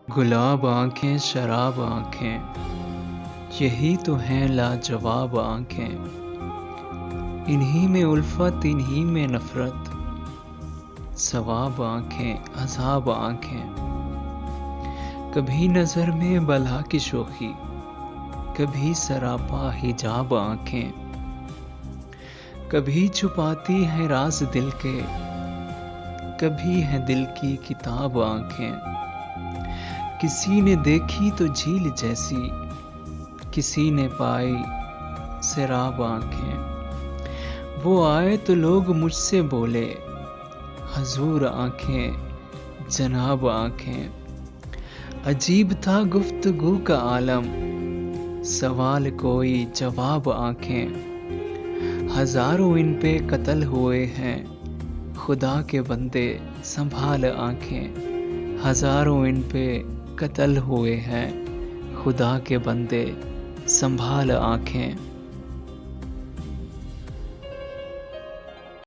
गुलाब आँखें शराब आँखें, यही तो हैं लाजवाब आँखें। इन्हीं में उल्फत इन्हीं में नफ़रत, सवाब आँखें अज़ाब आँखें। कभी नज़र में बला की शोखी, कभी सरापा हिजाब आँखें। कभी छुपाती हैं राज़ दिल के, कभी है दिल की किताब आँखें। किसी ने देखी तो झील जैसी, किसी ने पाई सैराब आँखें। वो आए तो लोग मुझसे बोले, हजूर आँखें जनाब आँखें। अजीब था गुफ्तगू का आलम, सवाल कोई जवाब आँखें। हजारों इन पे कत्ल हुए हैं, खुदा के बंदे संभाल आँखें। हजारों इन पे कत्ल हुए हैं, खुदा के बंदे संभाल आँखें।